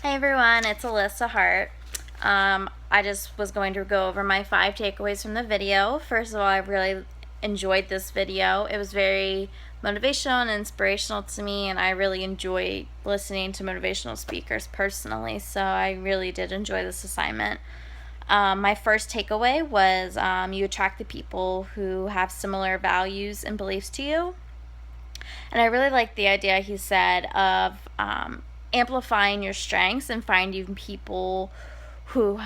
Hi everyone, it's Alyssa Hart. I just was going to go over my 5 takeaways from the video. First of all, I really enjoyed this video. It was very motivational and inspirational to me, and I really enjoy listening to motivational speakers personally, so I really did enjoy this assignment. My first takeaway was you attract the people who have similar values and beliefs to you. And I really like the idea he said of amplifying your strengths and finding people who,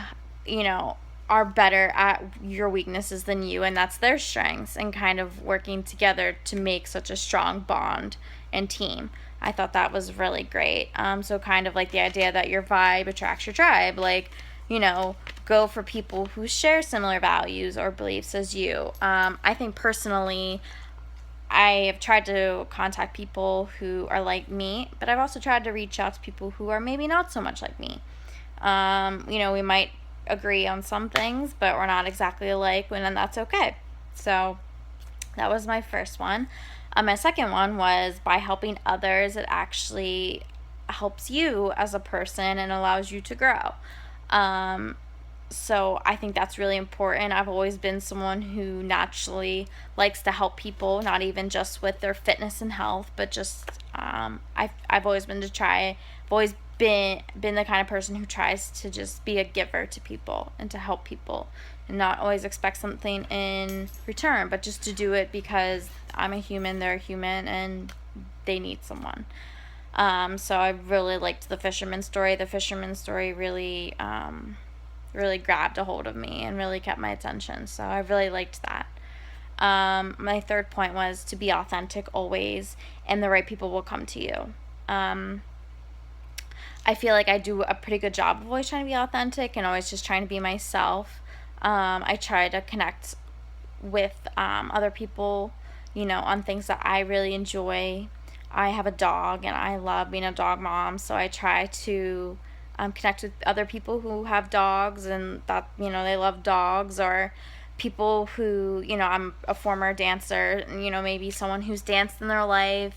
are better at your weaknesses than you, and that's their strengths, and kind of working together to make such a strong bond and team. I thought that was really great. So kind of like the idea that your vibe attracts your tribe, go for people who share similar values or beliefs as you. I think personally, I have tried to contact people who are like me, but I've also tried to reach out to people who are maybe not so much like me. We might agree on some things, but we're not exactly alike, and that's okay. So that was my first one. My second one was by helping others, it actually helps you as a person and allows you to grow. So I think that's really important. I've always been someone who naturally likes to help people, not even just with their fitness and health, but just I've always been I've always been the kind of person who tries to just be a giver to people and to help people and not always expect something in return, but just to do it because I'm a human, they're a human, and they need someone. So I really liked the fisherman story. The fisherman story really grabbed a hold of me and really kept my attention. So I really liked that. My third point was to be authentic always, and the right people will come to you. I feel like I do a pretty good job of always trying to be authentic and always just trying to be myself. I try to connect with other people, on things that I really enjoy. I have a dog, and I love being a dog mom, so I try to connect with other people who have dogs and that, they love dogs, or people who, I'm a former dancer, maybe someone who's danced in their life,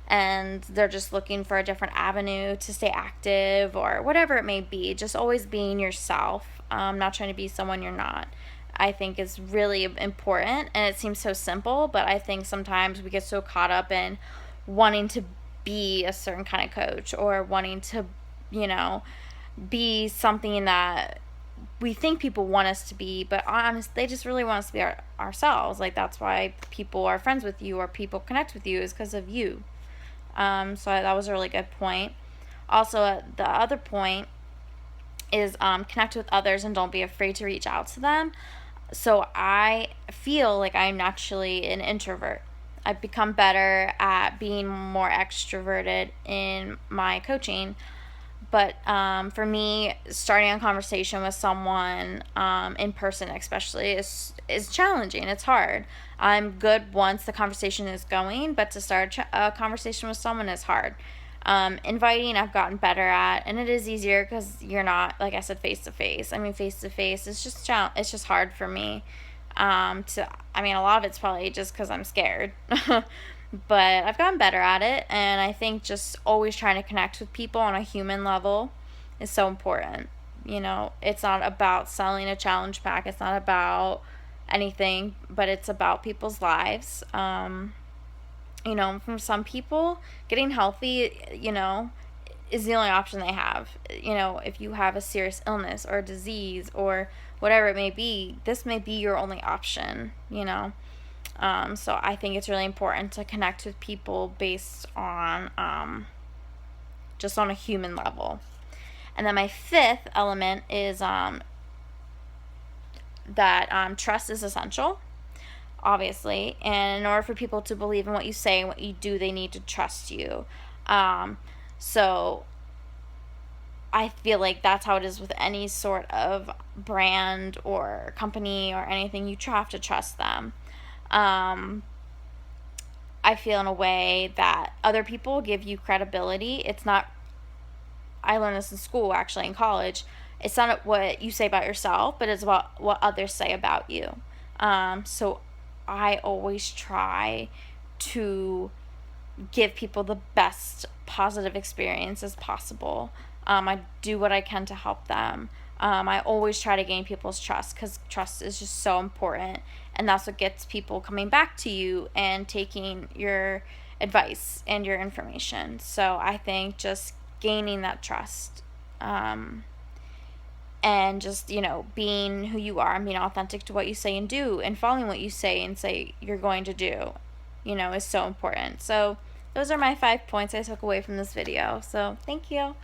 and they're just looking for a different avenue to stay active or whatever it may be. Just always being yourself, not trying to be someone you're not, I think is really important. And it seems so simple, but I think sometimes we get so caught up in wanting to be a certain kind of coach or wanting to, be something that we think people want us to be, but honestly, they just really want us to be ourselves. Like, that's why people are friends with you or people connect with you, is because of you. So that was a really good point. Also, the other point is connect with others and don't be afraid to reach out to them. So I feel like I'm naturally an introvert. I've become better at being more extroverted in my coaching. But for me, starting a conversation with someone in person especially is challenging. It's hard. I'm good once the conversation is going, but to start a conversation with someone is hard. Inviting, I've gotten better at, and it is easier because you're not, like I said, face to face. I mean, face to face is just it's just hard for me. A lot of it's probably just because I'm scared. But I've gotten better at it, and I think just always trying to connect with people on a human level is so important. It's not about selling a challenge pack, it's not about anything, but it's about people's lives. For some people, getting healthy, is the only option they have. If you have a serious illness or disease or whatever it may be, this may be your only option. So I think it's really important to connect with people based on just on a human level. And then my fifth element is that trust is essential, obviously. And in order for people to believe in what you say and what you do, they need to trust you. So I feel like that's how it is with any sort of brand or company or anything. You have to trust them. I feel in a way that other people give you credibility. It's not, I learned this in school, actually, in college. It's not what you say about yourself, but it's about what others say about you. So I always try to give people the best positive experience as possible. I do what I can to help them. I always try to gain people's trust because trust is just so important, and that's what gets people coming back to you and taking your advice and your information. So I think just gaining that trust, and just, being who you are and being authentic to what you say and do, and following what you say and say you're going to do, is so important. So those are my 5 points I took away from this video. So thank you.